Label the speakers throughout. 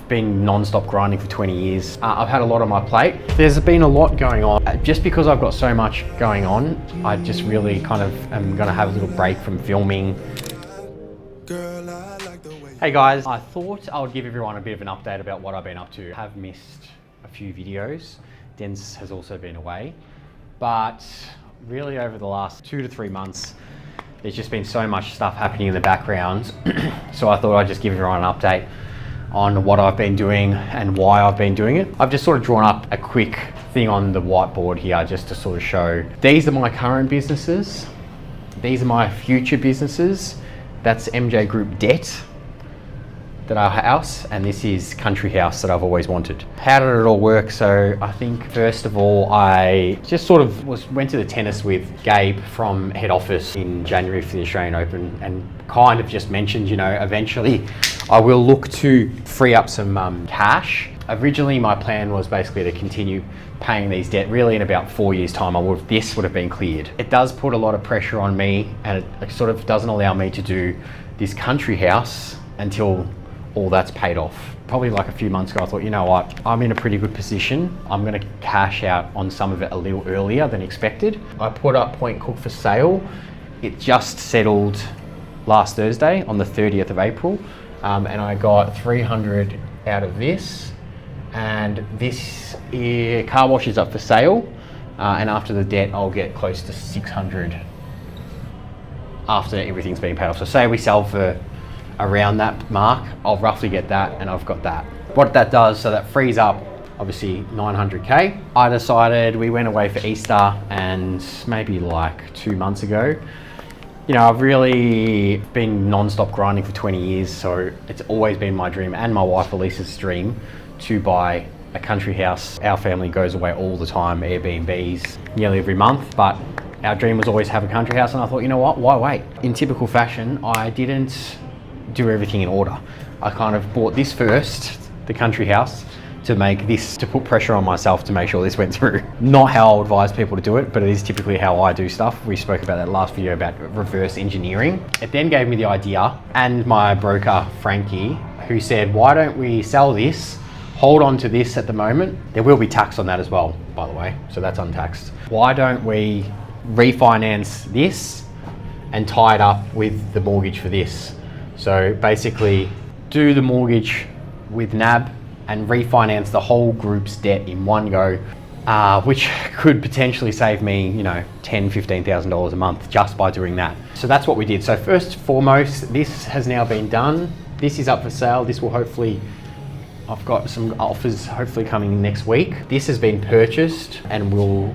Speaker 1: been non-stop grinding for 20 years. I've had a lot on my plate. There's been a lot going on. Just because I've got so much going on, I just really kind of am gonna have a little break from filming. Hey guys, I thought I would give everyone a bit of an update about what I've been up to. I have missed a few videos. Dens has also been away, but really over the last 2 to 3 months, there's just been so much stuff happening in the background. So I thought I'd just give everyone an update on what I've been doing and why I've been doing it. I've just sort of drawn up a quick thing on the whiteboard here just to sort of show, these are my current businesses. These are my future businesses. That's MJ Group debt that I house, and this is Country House that I've always wanted. How did it all work? So I think first of all, I just sort of went to the tennis with Gabe from head office in January for the Australian Open, and kind of just mentioned, you know, eventually I will look to free up some cash. Originally, my plan was basically to continue paying these debt. Really, in about 4 years' time, this would have been cleared. It does put a lot of pressure on me, and it sort of doesn't allow me to do this Country House until all that's paid off. Probably like a few months ago, I thought, you know what, I'm in a pretty good position. I'm gonna cash out on some of it a little earlier than expected. I put up Point Cook for sale. It just settled last Thursday on the 30th of April. And I got 300 out of this. And this car wash is up for sale. And after the debt, I'll get close to 600 after everything's been paid off. So say we sell for around that mark, I'll roughly get that, and I've got that. What that does, so that frees up obviously 900K. I decided, we went away for Easter, and maybe like 2 months ago, you know, I've really been non-stop grinding for 20 years, so it's always been my dream and my wife Elisa's dream to buy a country house. Our family goes away all the time, Airbnbs, nearly every month, but our dream was always have a country house, and I thought, you know what, why wait? In typical fashion, I didn't do everything in order. I kind of bought this first, the country house, to put pressure on myself to make sure this went through. Not how I advise people to do it, but it is typically how I do stuff. We spoke about that last video about reverse engineering. It then gave me the idea, and my broker, Frankie, who said, why don't we sell this, hold on to this at the moment. There will be tax on that as well, by the way, so that's untaxed. Why don't we refinance this and tie it up with the mortgage for this? So basically do the mortgage with NAB and refinance the whole group's debt in one go, which could potentially save me, you know, $10,000, $15,000 a month just by doing that. So that's what we did. So first and foremost, this has now been done. This is up for sale. This will hopefully, I've got some offers hopefully coming next week. This has been purchased and will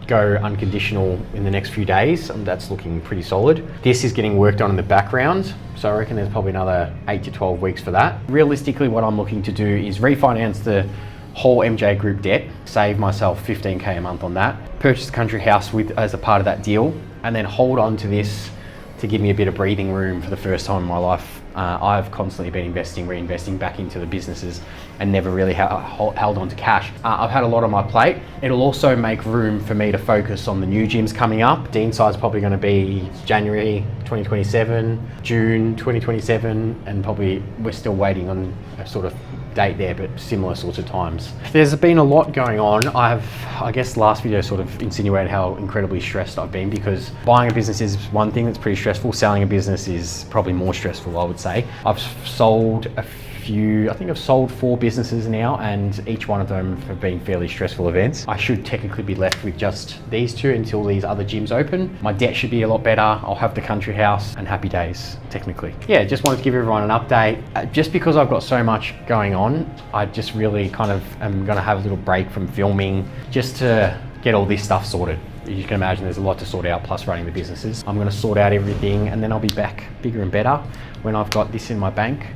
Speaker 1: go unconditional in the next few days, and that's looking pretty solid. This is getting worked on in the background, so I reckon there's probably another 8 to 12 weeks for that. Realistically, what I'm looking to do is refinance the whole MJ Group debt, save myself 15K a month on that, purchase the country house as a part of that deal, and then hold on to this to give me a bit of breathing room for the first time in my life. I've constantly been reinvesting back into the businesses and never really held on to cash. I've had a lot on my plate. It'll also make room for me to focus on the new gyms coming up. Deenside's probably going to be January 2027, June 2027, and probably we're still waiting on a sort of date there, but similar sorts of times. There's been a lot going on. I guess last video sort of insinuated how incredibly stressed I've been, because buying a business is one thing that's pretty stressful. Selling a business is probably more stressful, I would say. I've sold a few, I think I've sold 4 businesses now, and each one of them have been fairly stressful events. I should technically be left with just these 2 until these other gyms open. My debt should be a lot better. I'll have the country house and happy days, technically. Yeah, just wanted to give everyone an update. Just because I've got so much going on, I just really kind of am gonna have a little break from filming just to get all this stuff sorted. You can imagine there's a lot to sort out, plus running the businesses. I'm gonna sort out everything, and then I'll be back bigger and better when I've got this in my bank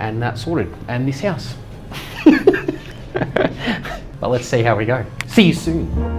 Speaker 1: and that's sorted, and this house. But let's see how we go. See you soon.